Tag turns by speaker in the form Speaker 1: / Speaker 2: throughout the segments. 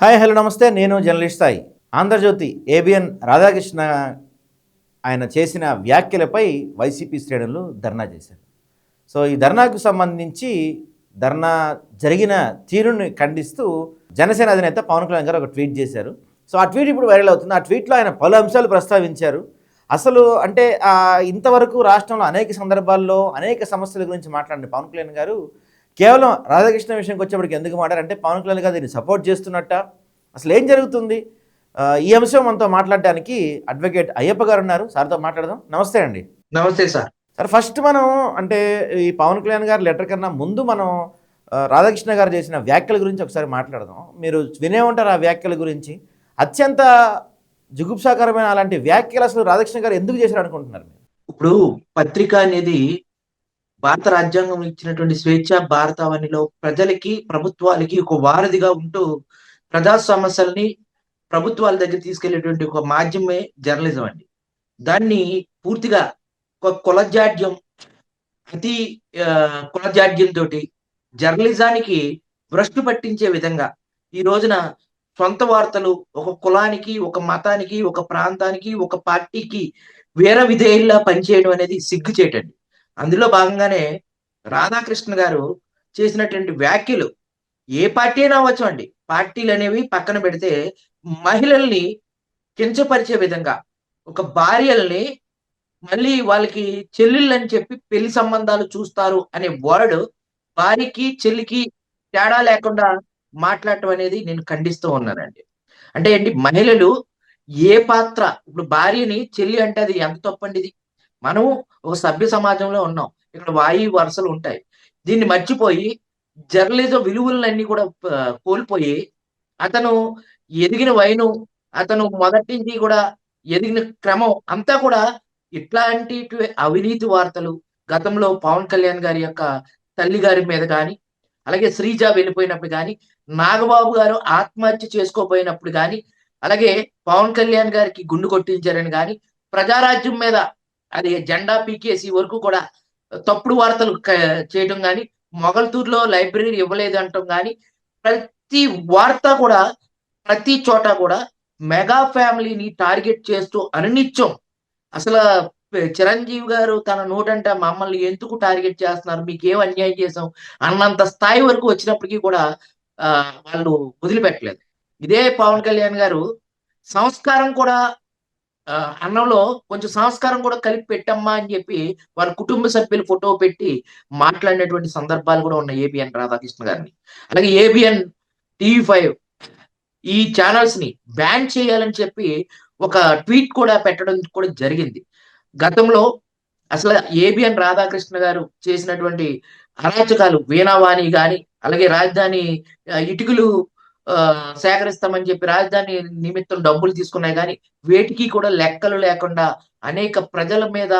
Speaker 1: Hi hello నమస్తే. నేను journalist Sai. Andhra Jyothi ABN Radhakrishna ఆయన చేసిన వ్యాఖ్యలపై వైసీపీ శ్రేణులు ధర్నా చేశారు. సో ఈ ధర్నాకు సంబంధించి ధర్నా జరిగిన తీరుని ఖండిస్తూ జనసేన అధినేత పవన్ కళ్యాణ్ గారు ఒక ట్వీట్ చేశారు. సో ఆ ట్వీట్ ఇప్పుడు వైరల్ అవుతుంది. ఆ ట్వీట్లో ఆయన పలు అంశాలు ప్రస్తావించారు. అసలు అంటే ఇంతవరకు రాష్ట్రంలో అనేక సందర్భాల్లో అనేక సమస్యల గురించి మాట్లాడిన పవన్ కళ్యాణ్ గారు కేవలం రాధాకృష్ణ విషయంకి వచ్చేప్పటికి ఎందుకు మాట్లాడారంటే పవన్ కళ్యాణ్ గారు దీన్ని సపోర్ట్ చేస్తున్నట్ట, అసలు ఏం జరుగుతుంది? ఈ అంశం మనతో మాట్లాడడానికి అడ్వకేట్ అయ్యప్ప గారు ఉన్నారు. సార్తో మాట్లాడదాం. నమస్తే అండి.
Speaker 2: నమస్తే సార్.
Speaker 1: సార్ ఫస్ట్ మనం అంటే ఈ పవన్ కళ్యాణ్ గారు లెటర్ కన్నా ముందు మనం రాధాకృష్ణ గారు చేసిన వ్యాఖ్యల గురించి ఒకసారి మాట్లాడదాం. మీరు వినే ఉంటారు ఆ వ్యాఖ్యల గురించి. అత్యంత జుగుప్సాకరమైన అలాంటి వ్యాఖ్యలు అసలు రాధాకృష్ణ గారు ఎందుకు చేశారు అనుకుంటున్నారు మీరు?
Speaker 2: ఇప్పుడు పత్రిక అనేది భారత రాజ్యాంగం ఇచ్చినటువంటి స్వేచ్ఛ భారతావనిలో ప్రజలకి, ప్రభుత్వాలకి ఒక వారధిగా ఉంటూ ప్రజా సమస్యల్ని ప్రభుత్వాల దగ్గర తీసుకెళ్లేటువంటి ఒక మాధ్యమే జర్నలిజం అండి. దాన్ని పూర్తిగా ఒక కులజాడ్యం, అతి కులజాడ్యంతో జర్నలిజానికి భ్రష్టు పట్టించే విధంగా ఈ రోజున సొంత వార్తలు ఒక కులానికి, ఒక మతానికి, ఒక ప్రాంతానికి, ఒక పార్టీకి వేరే విధేయుల్లా పనిచేయడం అనేది సిగ్గుచేటండి. అందులో భాగంగానే రాధాకృష్ణ గారు చేసినటువంటి వ్యాఖ్యలు ఏ పార్టీ అయినా అవ్వచ్చు అండి. పార్టీలు అనేవి పక్కన పెడితే మహిళల్ని కించపరిచే విధంగా, ఒక భార్యల్ని మళ్ళీ వాళ్ళకి చెల్లెళ్ళని చెప్పి పెళ్లి సంబంధాలు చూస్తారు అనే వర్డ్ భార్యకి, చెల్లికి తేడా లేకుండా మాట్లాడటం అనేది నేను ఖండిస్తూ ఉన్నానండి. అంటే ఏంటి, మహిళలు ఏ పాత్ర, ఇప్పుడు భార్యని చెల్లి అంటే అది ఎంత తప్పండి ఇది? మనం ఒక సభ్య సమాజంలో ఉన్నాం. ఇక్కడ వాయి వరుసలు ఉంటాయి. దీన్ని మర్చిపోయి జర్నలిజం విలువలన్నీ కూడా కోల్పోయి అతను ఎదిగిన వైను, అతను మొదటి నుంచి కూడా ఎదిగిన క్రమం అంతా కూడా ఇట్లాంటి అవినీతి వార్తలు గతంలో పవన్ కళ్యాణ్ గారి యొక్క తల్లి గారి మీద కానీ, అలాగే శ్రీజ వెళ్ళిపోయినప్పుడు కానీ, నాగబాబు గారు ఆత్మహత్య చేసుకోపోయినప్పుడు కానీ, అలాగే పవన్ కళ్యాణ్ గారికి గుండు కొట్టించారని కానీ, ప్రజారాజ్యం మీద అది జెండా పీకేసి వరకు కూడా తప్పుడు వార్తలు చేయడం కానీ, మొగల్తూరులో లైబ్రరీ ఇవ్వలేదు అంటాం కానీ, ప్రతి వార్త కూడా ప్రతి చోట కూడా మెగా ఫ్యామిలీని టార్గెట్ చేస్తూ అనునిత్యం అసలు చిరంజీవి గారు తన నోటంట మమ్మల్ని ఎందుకు టార్గెట్ చేస్తున్నారు, మీకేం అన్యాయం చేసాం అన్నంత స్థాయి వరకు వచ్చినప్పటికీ కూడా వాళ్ళు వదిలిపెట్టలేదు. ఇదే పవన్ కళ్యాణ్ గారు సంస్కారం కూడా అన్నంలో కొంచెం సంస్కారం కూడా కలిపి పెట్టమ్మా అని చెప్పి వాళ్ళ కుటుంబ సభ్యులు ఫోటో పెట్టి మాట్లాడినటువంటి సందర్భాలు కూడా ఉన్నాయి ఏబిఎన్ రాధాకృష్ణ గారిని. అలాగే ఏబిఎన్ టీవీ5 ఈ ఛానల్స్ ని బ్యాన్ చేయాలని చెప్పి ఒక ట్వీట్ కూడా పెట్టడం కూడా జరిగింది. గతంలో అసలు ఏబిఎన్ రాధాకృష్ణ గారు చేసినటువంటి అరాచకాలు, వీణావాణి గాని, అలాగే రాజధాని ఇటుకలు సేకరిస్తామని చెప్పి రాజధాని నిమిత్తం డబ్బులు తీసుకున్నాయి కానీ వేటికి కూడా లెక్కలు లేకుండా అనేక ప్రజల మీద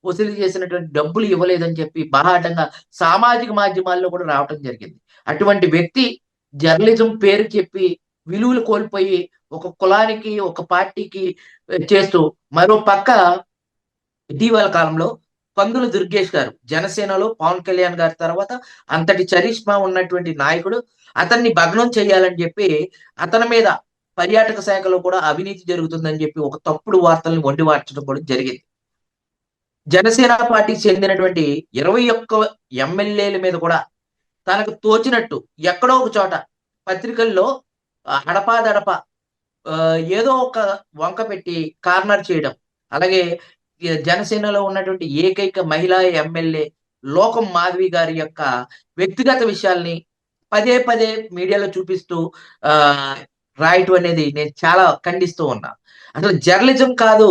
Speaker 2: వసూలు చేసినటువంటి డబ్బులు ఇవ్వలేదని చెప్పి బాహాటంగా సామాజిక మాధ్యమాల్లో కూడా రావటం జరిగింది. అటువంటి వ్యక్తి జర్నలిజం పేరు చెప్పి విలువలు కోల్పోయి ఒక కులానికి, ఒక పార్టీకి చేస్తూ, మరో పక్క ఇటీవల కాలంలో కందుల దుర్గేష్ గారు జనసేనలో పవన్ కళ్యాణ్ గారి తర్వాత అంతటి చరిష్మా ఉన్నటువంటి నాయకుడు, అతన్ని భగ్నం చేయాలని చెప్పి అతని మీద పర్యాటక శాఖలో కూడా అవినీతి జరుగుతుందని చెప్పి ఒక తప్పుడు వార్తల్ని వండివార్చడం కూడా జరిగింది. జనసేన పార్టీకి చెందినటువంటి 21 ఎమ్మెల్యేల మీద కూడా తనకు తోచినట్టు ఎక్కడో ఒక చోట పత్రికల్లో అడపాదడప ఏదో ఒక వంక పెట్టి కార్నర్ చేయడం, అలాగే జనసేనలో ఉన్నటువంటి ఏకైక మహిళా ఎమ్మెల్యే లోకం మాధవి గారి యొక్క వ్యక్తిగత విషయాల్ని పదే పదే మీడియాలో చూపిస్తూ రాయటం అనేది నేను చాలా ఖండిస్తూ ఉన్నా. అసలు జర్నలిజం కాదు,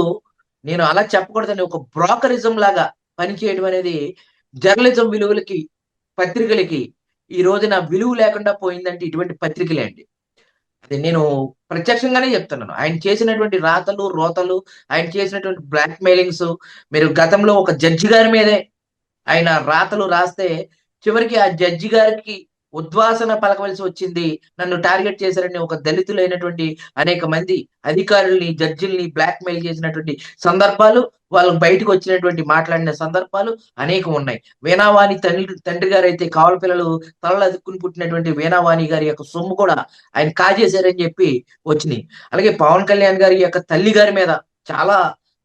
Speaker 2: నేను అలా చెప్పకూడదని ఒక బ్రోకరిజం లాగా పనిచేయడం అనేది జర్నలిజం విలువలకి, పత్రికలకి ఈ రోజున విలువ లేకుండా పోయిందంటే ఇటువంటి పత్రికలే అండి. అది నేను ప్రత్యక్షంగానే చెప్తున్నాను. ఆయన చేసినటువంటి రాతలు, రోతలు, ఆయన చేసినటువంటి బ్లాక్ మెయిలింగ్స్, మీరు గతంలో ఒక జడ్జి గారి మీదే ఆయన రాతలు రాస్తే చివరికి ఆ జడ్జి గారికి ఉద్వాసన పలకవలసి వచ్చింది, నన్ను టార్గెట్ చేశారని ఒక దళితులైనటువంటి అనేక మంది అధికారుల్ని, జడ్జిల్ని బ్లాక్‌మెయిల్ చేసినటువంటి సందర్భాలు, వాళ్ళు బయటకు వచ్చినటువంటి మాట్లాడిన సందర్భాలు అనేకం ఉన్నాయి. వీణావాణి తండ్రి గారైతే కావలి పిల్లలు తలలు అదుక్కుని పుట్టినటువంటి వీణావాణి గారి యొక్క సొమ్ము కూడా ఆయన కాజేశారని చెప్పి వచ్చినియి. అలాగే పవన్ కళ్యాణ్ గారి యొక్క తల్లి గారి మీద చాలా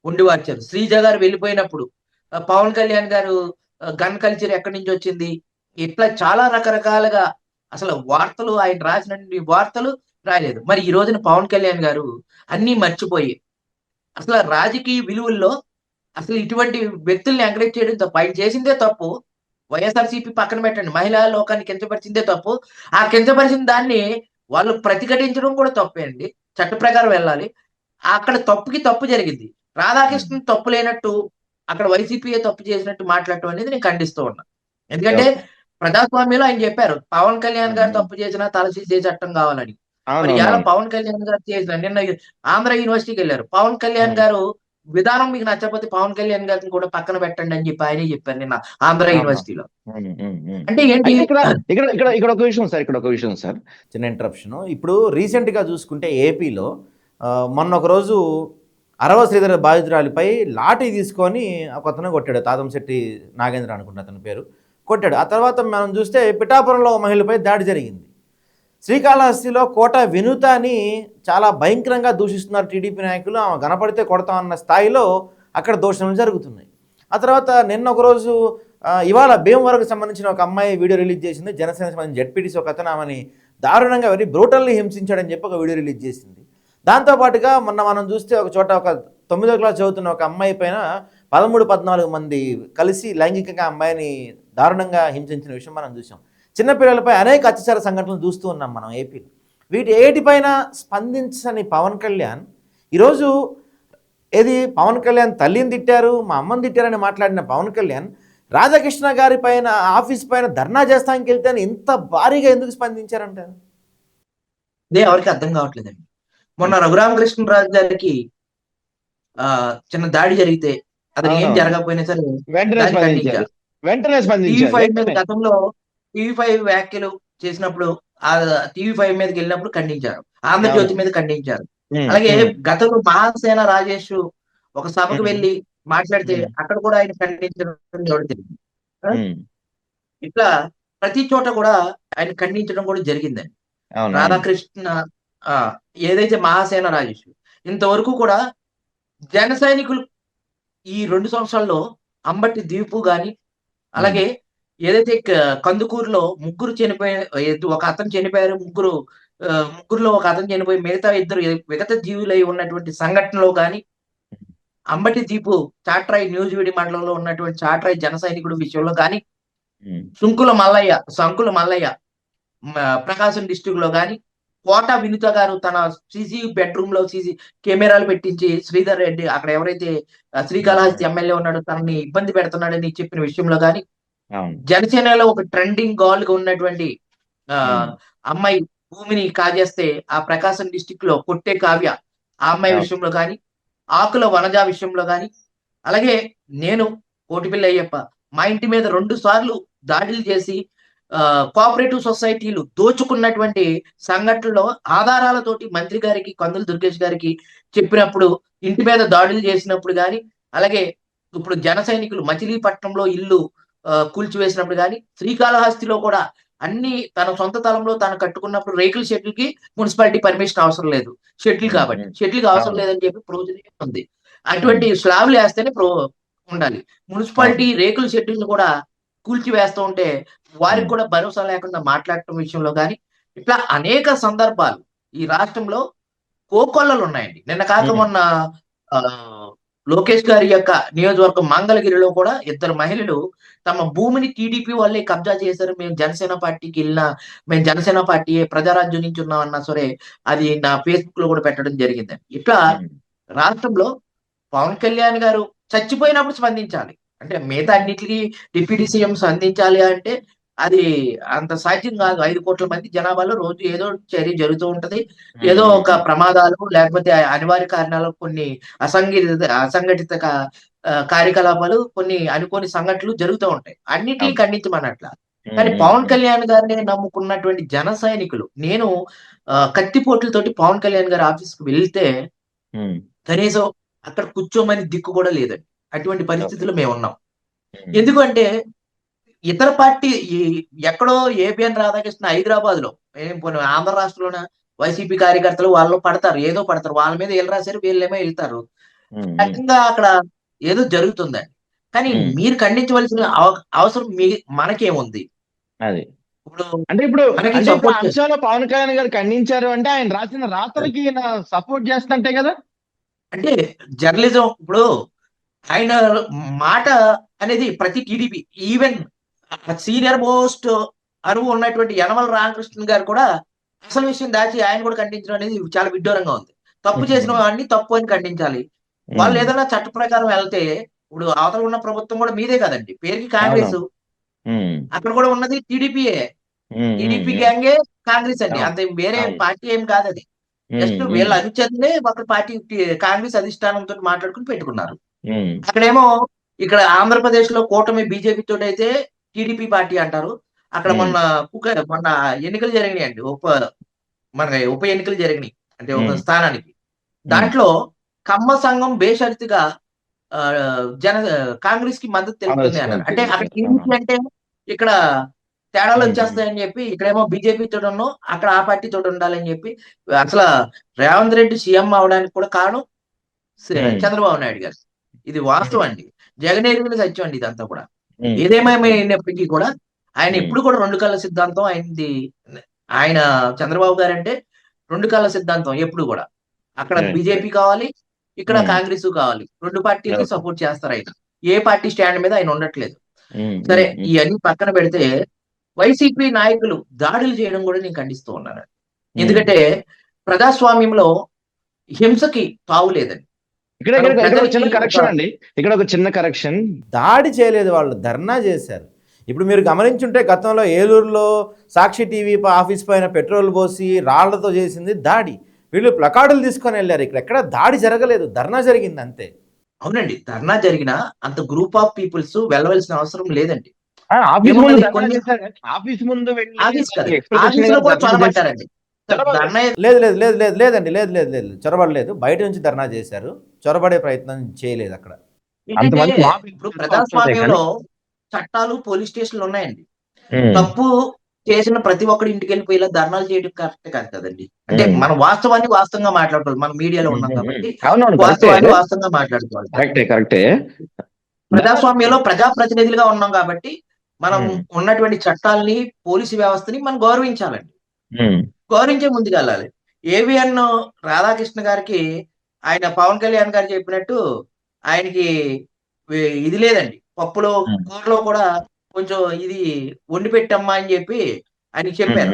Speaker 2: ఉండివార్చారు. శ్రీజ గారు వెళ్ళిపోయినప్పుడు పవన్ కళ్యాణ్ గారు గన్ కల్చర్ ఎక్కడి నుంచి వచ్చింది? ఇట్లా చాలా రకరకాలుగా అసలు వార్తలు ఆయన రాసినటువంటి వార్తలు రాయలేదు. మరి ఈ రోజున పవన్ కళ్యాణ్ గారు అన్నీ మర్చిపోయి అసలు రాజకీయ విలువల్లో అసలు ఇటువంటి వ్యక్తుల్ని ఎంకరేజ్ చేయడం తప్పు. ఆయన చేసిందే తప్పు. వైఎస్ఆర్‌సీపీ పక్కన పెట్టండి. మహిళా లోకాన్ని కించపరిచిందే తప్పు. ఆ కించపరిచిన దాన్ని వాళ్ళు ప్రతిఘటించడం కూడా తప్పే అండి. చట్ట ప్రకారం వెళ్ళాలి. అక్కడ తప్పుకి తప్పు జరిగింది. రాధాకృష్ణన్ తప్పు లేనట్టు అక్కడ వైసీపీయే తప్పు చేసినట్టు మాట్లాడటం అనేది నేను ఖండిస్తూ ఉన్నా. ఎందుకంటే
Speaker 3: ఓకే.
Speaker 2: ప్రజాస్వామ్యంలో ఆయన చెప్పారు. పవన్ కళ్యాణ్ గారు
Speaker 3: హ్మ్.
Speaker 2: తప్పు చేసినా తలతీసే చట్టం కావాలని. మరి ఇయాల
Speaker 3: అవునవునవును.
Speaker 2: పవన్ కళ్యాణ్ గారు చేసిన నిన్న ఆంధ్ర యూనివర్సిటీకెళ్లారు. పవన్ కళ్యాణ్
Speaker 3: హ్మ్.
Speaker 2: గారు విధానం మీకు నచ్చకపోతే పవన్ కళ్యాణ్ గారిని కూడా పక్కన పెట్టండి అని చెప్పి ఆయనే చెప్పారు నిన్న ఆంధ్ర
Speaker 3: అవును.
Speaker 2: యూనివర్సిటీలో.
Speaker 3: హ్మ్. హ్మ్. హ్మ్.
Speaker 2: అంటే ఏంటి?
Speaker 3: అయితే ఇక్కడ ఇక్కడ ఇక్కడ ఇక్కడ ఒక విషయం సార్. ఇక్కడ ఒక విషయం సార్.
Speaker 1: చిన్న ఇంటరప్షన్. ఇప్పుడు రీసెంట్గా చూసుకుంటే ఏపీలో మొన్న ఒకరోజు అరవ శ్రీధర్ బాధితురాలిపై లాఠీ తీసుకొని ఒక అతను కొట్టాడు. తాతంశెట్టి నాగేంద్ర అనుకుంటా అతని పేరు, కొట్టాడు. ఆ తర్వాత మనం చూస్తే పిఠాపురంలో ఒక మహిళపై దాడి జరిగింది. శ్రీకాళహస్తిలో కోట వినూతాని చాలా భయంకరంగా దూషిస్తున్నారు టీడీపీ నాయకులు. ఆమె కనపడితే కొడతామన్న స్థాయిలో అక్కడ దూషణలు జరుగుతున్నాయి. ఆ తర్వాత నిన్న ఒకరోజు ఇవాళ భీమవరంకు సంబంధించిన ఒక అమ్మాయి వీడియో రిలీజ్ చేసింది. జనసేనకు సంబంధించిన జెడ్పీటీసీ ఒక అతను ఆమెని దారుణంగా వెరీ బ్రూటల్లీ హింసించాడని చెప్పి ఒక వీడియో రిలీజ్ చేసింది. దాంతోపాటుగా మొన్న మనం చూస్తే ఒక చోట ఒక 9వ క్లాస్ చదువుతున్న ఒక అమ్మాయి పైన 13-14 మంది కలిసి లైంగికంగా అమ్మాయిని దారుణంగా హింసించిన విషయం మనం చూసాం. చిన్నపిల్లలపై అనేక అత్యాచార సంఘటనలు చూస్తూ ఉన్నాం మనం ఏపీలో. వీటి ఏటిపైన స్పందించని పవన్ కళ్యాణ్ ఈరోజు ఏది పవన్ కళ్యాణ్ తల్లిని తిట్టారు, మా అమ్మని తిట్టారని మాట్లాడిన పవన్ కళ్యాణ్ రాధాకృష్ణ గారి పైన ఆఫీస్ పైన ధర్నా చేస్తానికి వెళ్తే ఇంత భారీగా ఎందుకు స్పందించారంటారు?
Speaker 2: ఇదే ఎవరికి అర్థం కావట్లేదండి. మొన్న రఘురామకృష్ణరాజు గారికి చిన్న దాడి జరిగితే అతనికి ఏం
Speaker 3: అవునవును.
Speaker 2: జరగకపోయినా సరే
Speaker 3: వెంటనే
Speaker 2: దాన్ని
Speaker 3: స్పందించారు.
Speaker 2: ఖండించారు.
Speaker 3: వెంటనే
Speaker 2: టీవీ
Speaker 3: స్పందించారు.
Speaker 2: 5 మీద
Speaker 3: వెంటనే.
Speaker 2: గతంలో టీవీ 5 వ్యాఖ్యలు చేసినప్పుడు ఆ టీవీ 5 మీదకి వెళ్ళినప్పుడు ఖండించారు. ఆంధ్రజ్యోతి
Speaker 3: అవును.
Speaker 2: మీద ఖండించారు.
Speaker 3: హ్మ్.
Speaker 2: అలాగే
Speaker 3: హ్మ్.
Speaker 2: గతంలో మహాసేన రాజేష్ ఒక సభకు
Speaker 3: హ్మ్.
Speaker 2: వెళ్లి మాట్లాడితే
Speaker 3: హ్మ్.
Speaker 2: అక్కడ కూడా ఆయన ఖండించడం ఎవరు తెలియదు. ఆ?
Speaker 3: హ్మ్.
Speaker 2: ఇట్లా ప్రతి చోట కూడా ఆయన ఖండించడం కూడా జరిగిందండి.
Speaker 3: అవునవును.
Speaker 2: రాధాకృష్ణ ఆ ఏదైతే మహాసేన రాజేష్ ఇంతవరకు కూడా జన సైనికులు ఈ 2 సంవత్సరాల్లో అంబటి దీపు గాని,
Speaker 3: హ్మ్.
Speaker 2: అలాగే ఏదైతే కందుకూరులో ముగ్గురు ఒక అతను చనిపోయారు. ముగ్గురులో ఒక అతను చనిపోయి మిగతా ఇద్దరు విగత జీవులై ఉన్నటువంటి సంఘటనలో గాని, అంబటి దీపు చాట్రాయి న్యూజివీడు మండలంలో ఉన్నటువంటి చాట్రాయి జన సైనికుడు విషయంలో గాని,
Speaker 3: హ్మ్.
Speaker 2: సంకుల మల్లయ్య ప్రకాశం డిస్ట్రిక్ట్ లో గాని, కోట వినుత గారు తన బెడ్రూమ్ లో సీసీ కెమెరాలు పెట్టించి శ్రీధర్ రెడ్డి అక్కడ ఎవరైతే శ్రీకాళహస్తి ఎమ్మెల్యే ఉన్నాడో తనని ఇబ్బంది పెడుతున్నాడని చెప్పిన విషయంలో గాని,
Speaker 3: అవును.
Speaker 2: జనసేనలో ఒక ట్రెండింగ్ గర్ల్ గా ఉన్నటువంటి ఆ
Speaker 3: హ్మ్.
Speaker 2: అమ్మాయి భూమిని కాజేస్తే ఆ ప్రకాశం డిస్ట్రిక్ట్ లో కొట్టే కావ్య ఆ అమ్మాయి
Speaker 3: అవును.
Speaker 2: విషయంలో గాని, ఆకుల వనజ విషయంలో గాని, అలాగే నేను కోటిపిల్ల అయ్యప్ప మా ఇంటి మీద 2 సార్లు దాడులు చేసి కోఆపరేటివ్ సొసైటీలు దోచుకున్నటువంటి సంఘటనలో ఆధారాలతోటి మంత్రి గారికి, కందుల దుర్గేష్ గారికి చెప్పినప్పుడు, ఇంటి మీద దాడులు చేసినప్పుడు గాని, అలాగే ఇప్పుడు జన సైనికులు మచిలీపట్నంలో ఇల్లు కూల్చివేసినప్పుడు గాని, శ్రీకాళహస్తిలో కూడా అన్ని తన సొంత తలంలో తాను కట్టుకున్నప్పుడు రేకుల షెడ్‌లకి మున్సిపాలిటీ పర్మిషన్ అవసరం లేదు. షెడ్‌లు
Speaker 3: హ్మ్.
Speaker 2: కాబట్టి.
Speaker 3: హ్మ్.
Speaker 2: షెడ్‌లకి అవసరం
Speaker 3: అవును.
Speaker 2: లేదని చెప్పి ప్రొవిజన్ ఉంది.
Speaker 3: హ్మ్.
Speaker 2: అటువంటి స్లాబ్‌లేస్తేనే ఉండాలి.
Speaker 3: అవును.
Speaker 2: మున్సిపాలిటీ రేకుల షెడ్‌లను కూడా కూల్చివేస్తూ ఉంటే, వారికి
Speaker 3: హ్మ్.
Speaker 2: కూడా భరోసా లేకుండా మాట్లాడటం విషయంలో గాని, ఇట్లా అనేక సందర్భాలు ఈ రాష్ట్రంలో కోకొల్లలున్నాయండి. నిన్న కాక
Speaker 3: హ్మ్.
Speaker 2: మొన్న ఆహ్, లోకేష్ గారి యొక్క నియోజకవర్గం మంగళగిరిలో కూడా ఇద్దరు మహిళలు తమ భూమిని టీడీపీ వాళ్ళే కబ్జా చేశారు. మేము జనసేన పార్టీయే ప్రజారాజ్యం నుంచి ఉన్నామన్నా సరే, అది నా ఫేస్‌బుక్‌లో కూడా పెట్టడం జరిగిందండి. ఇట్లా
Speaker 3: హ్మ్.
Speaker 2: రాష్ట్రంలో పవన్ కళ్యాణ్ గారు చచ్చిపోయినప్పుడు స్పందించాలి. అంటే మిగతా అన్నిట్లికి డిప్యూటీ సీఎం స్పందించాలి అంటే అది అంత సాధ్యం కాదు. 5,00,00,000 మంది జనాభాలో రోజు ఏదో చర్య జరుగుతూ ఉంటది.
Speaker 3: హ్మ్.
Speaker 2: ఏదో
Speaker 3: హ్మ్.
Speaker 2: ఒక
Speaker 3: హ్మ్.
Speaker 2: ప్రమాదాలు లేకపోతే అనివార్య కారణాలు కొన్ని అసంఘటిత కార్యకలాపాలు కొన్ని అనుకోని సంఘటనలు జరుగుతూ ఉంటాయి. అన్నిటిని
Speaker 3: అవును.
Speaker 2: ఖండించమనట్ల. కానీ పవన్ కళ్యాణ్ గారిని నమ్ముకున్నటువంటి జన సైనికులు, నేను కత్తిపోట్లతోటి పవన్ కళ్యాణ్ గారి ఆఫీస్కి వెళ్తే కనీసం అక్కడ కూర్చోమని దిక్కు కూడా లేదండి. అటువంటి పరిస్థితుల్లో మేము ఉన్నాం. ఎందుకంటే ఇతర పార్టీ ఎక్కడో ఏబిఎన్ రాధాకృష్ణ హైదరాబాద్ లో, ఆంధ్ర రాష్ట్రంలోన వైసీపీ కార్యకర్తలు వాళ్ళు పడతారు, ఏదో పడతారు, వాళ్ళ మీద వీళ్ళు రాశారు, వీళ్ళేమో వెళ్తారు. రకంగా అక్కడ ఏదో జరుగుతుందండి. కానీ మీరు ఖండించవలసిన అవసరం మనకేముంది?
Speaker 3: అది
Speaker 2: ఇప్పుడు
Speaker 3: అంటే ఇప్పుడు
Speaker 2: మనకి
Speaker 3: అంటే ఇప్పుడు
Speaker 2: సపోర్ట్
Speaker 3: అంశాలు పవన్ కళ్యాణ్ గారు ఖండించారు అంటే ఆయన రాసిన రాతలకి సపోర్ట్ చేస్తున్నట్టే కదా.
Speaker 2: అంటే జర్నలిజం ఇప్పుడు ఆయన మాట అనేది ప్రతి టీడీపీ, ఈవెన్ సీనియర్ మోస్ట్ అరువు ఉన్నటువంటి యనమల రామకృష్ణ గారు కూడా అసలు విషయం దాచి ఆయన కూడా ఖండించడం అనేది చాలా విడ్డూరంగా ఉంది. తప్పు చేసిన వాడిని తప్పు అని ఖండించాలి. వాళ్ళు ఏదైనా చట్ట ప్రకారం వెళ్తే, ఇప్పుడు అవతల ఉన్న ప్రభుత్వం కూడా మీదే కదండి, పేరుకి కాంగ్రెస్, అక్కడ కూడా ఉన్నది టీడీపీయే, టీడీపీ గ్యాంగే కాంగ్రెస్ అండి, అంతే, వేరే పార్టీ ఏం కాదు అది. జస్ట్ వీళ్ళ అనుచరులే ఒక పార్టీ కాంగ్రెస్ అధిష్టానంతో మాట్లాడుకుని పెట్టుకున్నారు. అక్కడేమో ఇక్కడ ఆంధ్రప్రదేశ్ లో కూటమి బీజేపీ తోటి అయితే టీడీపీ పార్టీ అంటారు. అక్కడ మొన్న ఎన్నికలు జరిగినాయండి, ఉప ఎన్నికలు జరిగినాయి అంటే ఒక స్థానానికి. దాంట్లో కమ్మ సంఘం బేషరతుగా కాంగ్రెస్ కి మద్దతు తెలుపుతుంది అన్నారు. అంటే అక్కడ టీడీపీ అంటే ఇక్కడ తేడాలు వచ్చేస్తాయని చెప్పి, ఇక్కడేమో బీజేపీ తోటి ఉన్నాం, అక్కడ ఆ పార్టీ తోటి ఉండాలని చెప్పి. అసలు రేవంత్ రెడ్డి సీఎం అవడానికి కూడా కారణం చంద్రబాబు నాయుడు గారు. ఇది వాస్తవం అండి, జగన్ ఎరిగిన సత్యం అండి ఇదంతా కూడా. ఏదేమైనప్పటికీ కూడా ఆయన ఎప్పుడు కూడా రెండు కళ్ళ సిద్ధాంతం ఆయనది. ఆయన చంద్రబాబు గారు అంటే రెండు కళ్ళ సిద్ధాంతం ఎప్పుడు కూడా. అక్కడ బీజేపీ కావాలి, ఇక్కడ కాంగ్రెస్ కావాలి, రెండు పార్టీలకి సపోర్ట్ చేస్తారు ఆయన. ఏ పార్టీ స్టాండ్ మీద ఆయన ఉండట్లేదు. సరే, ఇవన్నీ పక్కన పెడితే వైసీపీ నాయకులు దాడులు చేయడం కూడా నేను ఖండిస్తూ ఉన్నాను. ఎందుకంటే ప్రజాస్వామ్యంలో హింసకి తావు లేదండి.
Speaker 3: ఇక్కడ ఒక చిన్న కరెక్షన్,
Speaker 1: దాడి చేయలేదు, వాళ్ళు ధర్నా చేశారు. ఇప్పుడు మీరు గమనించుంటే గతంలో ఏలూరులో సాక్షి టీవీ ఆఫీస్ పైన పెట్రోల్ పోసి రాళ్లతో చేసింది దాడి. వీళ్ళు ప్లకార్డులు తీసుకొని వెళ్ళారు. ఇక్కడ ఎక్కడ దాడి జరగలేదు, ధర్నా జరిగింది అంతే.
Speaker 2: అవునండి, ధర్నా జరిగిన అంత గ్రూప్ ఆఫ్ పీపుల్స్ వెళ్ళవలసిన అవసరం లేదండి.
Speaker 1: చొరబడలేదు, బయట నుంచి ధర్నా చేశారు, చొరబడే ప్రయత్నం చేయలేదు అక్కడ.
Speaker 2: ఇప్పుడు ప్రజాస్వామ్యంలో చట్టాలు, పోలీస్ స్టేషన్లు ఉన్నాయండి. తప్పు చేసిన ప్రతి ఒక్కడి ఇంటికి వెళ్ళిపోయి ధర్నాలు చేయడం కరెక్ట్ కాదు కదండి. అంటే మనం వాస్తవాన్ని వాస్తవంగా మాట్లాడుకోవాలి, మనం మీడియాలో ఉన్నాం కాబట్టి వాస్తవాన్ని వాస్తవంగా మాట్లాడుకోవాలి. ప్రజాస్వామ్యంలో ప్రజాప్రతినిధులుగా ఉన్నాం కాబట్టి మనం ఉన్నటువంటి చట్టాలని, పోలీసు వ్యవస్థని మనం గౌరవించాలండి, గౌరవించే ముందుకు వెళ్ళాలి. ఏవిఎన్ రాధాకృష్ణ గారికి ఆయన పవన్ కళ్యాణ్ గారు చెప్పినట్టు ఆయనకి ఇది లేదండి, పప్పులో కూరలో కూడా కొంచెం ఇది వండి పెట్టమ్మా అని చెప్పి ఆయనకి చెప్పారు.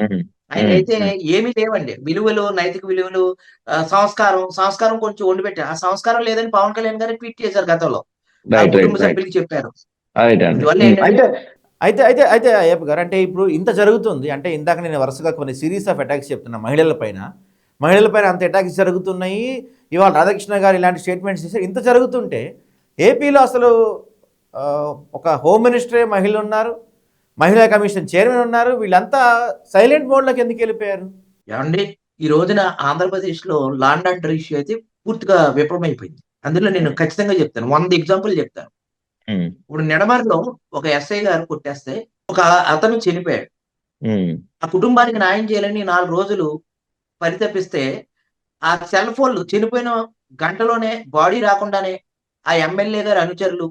Speaker 2: ఆయన అయితే ఏమీ లేవండి, విలువలు, నైతిక విలువలు, సంస్కారం కొంచెం వండి పెట్టారు. ఆ సంస్కారం లేదని పవన్ కళ్యాణ్ గారు ట్వీట్ చేశారు గతంలో, కుటుంబ సభ్యులకి చెప్పారు.
Speaker 1: అయితే అయితే అయితే అయ్యప్ప గారు, అంటే ఇప్పుడు ఇంత జరుగుతుంది అంటే, ఇందాక నేను వరుసగా కొన్ని సిరీస్ ఆఫ్ అటాక్స్ చెప్తున్నా మహిళలపైన అంత అటాక్స్ జరుగుతున్నాయి. ఇవాళ రాధాకృష్ణ గారు ఇలాంటి స్టేట్మెంట్స్ చేశారు. ఇంత జరుగుతుంటే ఏపీలో అసలు ఒక హోమ్ మినిస్టరే మహిళలు ఉన్నారు, మహిళా కమిషన్ చైర్మన్ ఉన్నారు, వీళ్ళంతా సైలెంట్ మోడ్లోకి ఎందుకు వెళ్ళిపోయారు?
Speaker 2: ఏమండి, ఈ రోజున ఆంధ్రప్రదేశ్ లో లాండ్ ఆర్డర్ ఇష్యూ అయితే పూర్తిగా విఫలమైపోయింది. అందులో నేను ఖచ్చితంగా చెప్తాను, 100 ఎగ్జాంపుల్ చెప్తాను. ఇప్పుడు నెడమర్లో ఒక ఎస్ఐ గారు కొట్టేస్తే ఒక అతను చనిపోయాడు. ఆ కుటుంబానికి న్యాయం చేయాలని 4 రోజులు పరితపిస్తే, ఆ సెల్ ఫోన్లు చనిపోయిన గంటలోనే బాడీ రాకుండానే ఆ ఎమ్మెల్యే గారి అనుచరులు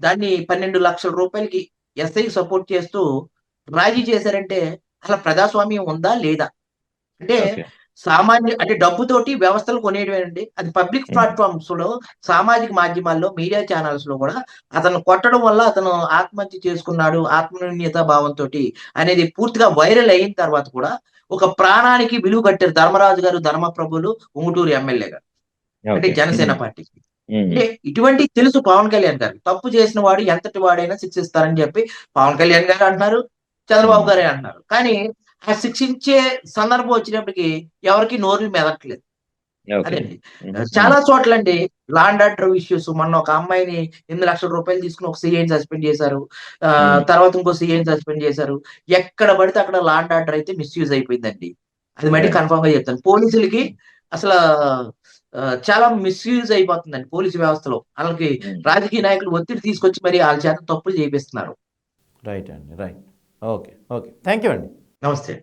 Speaker 2: దాన్ని 12 లక్షల రూపాయలకి ఎస్ఐకి సపోర్ట్ చేస్తూ రాజీ చేశారంటే అసలు ప్రజాస్వామ్యం ఉందా లేదా? అంటే అంటే డబ్బుతోటి వ్యవస్థలు కొనేయడమేనండి. అది పబ్లిక్ ప్లాట్ఫామ్స్ లో, సామాజిక మాధ్యమాల్లో, మీడియా ఛానల్స్ లో కూడా అతను కొట్టడం వల్ల అతను ఆత్మహత్య చేసుకున్నాడు ఆత్మన్యూన్యత భావంతో అనేది పూర్తిగా వైరల్ అయిన తర్వాత కూడా ఒక ప్రాణానికి విలువ కట్టారు ధర్మరాజు గారు, ధర్మప్రభులు, ఉంగుటూరు ఎమ్మెల్యే గారు, అంటే జనసేన పార్టీకి. అంటే ఇటువంటి తెలుసు పవన్ కళ్యాణ్ గారు, తప్పు చేసిన వాడు ఎంతటి వాడైనా శిక్షిస్తారని చెప్పి పవన్ కళ్యాణ్ గారు అంటున్నారు, చంద్రబాబు గారే అంటున్నారు. కానీ ఆ శిక్షించే సందర్భం వచ్చినప్పటికీ ఎవరికి నోరు మెదట్లేదు.
Speaker 4: ఓకే.
Speaker 2: అదండి. చాలా చోట్ల అండి లా అండ్ ఆర్డర్ ఇష్యూస్, మొన్న ఒక అమ్మాయిని ₹8,00,000 తీసుకొని ఒక సీఐని సస్పెండ్ చేశారు. తర్వాత ఇంకో సీఐని సస్పెండ్ చేశారు. ఎక్కడ పడితే అక్కడ లా అండ్ ఆర్డర్ అయితే మిస్‌యూజ్ అయిపోయిందండి. అది మటికి
Speaker 4: రైట్.
Speaker 2: కన్ఫర్మ్‌గా చెప్తాను. పోలీసులకి అసలా చాలా మిస్‌యూజ్ అయిపోతుందండి పోలీసు వ్యవస్థలో. ఆళ్ళకి రాజకీయ నాయకులు ఒత్తిడి తీసుకొచ్చి మరి ఆళ్ళ చేత తప్పులు చేపిస్తున్నారు.
Speaker 1: రైట్ అండి. Right. Okay. Okay. Thank you అండి.
Speaker 2: నమస్తే.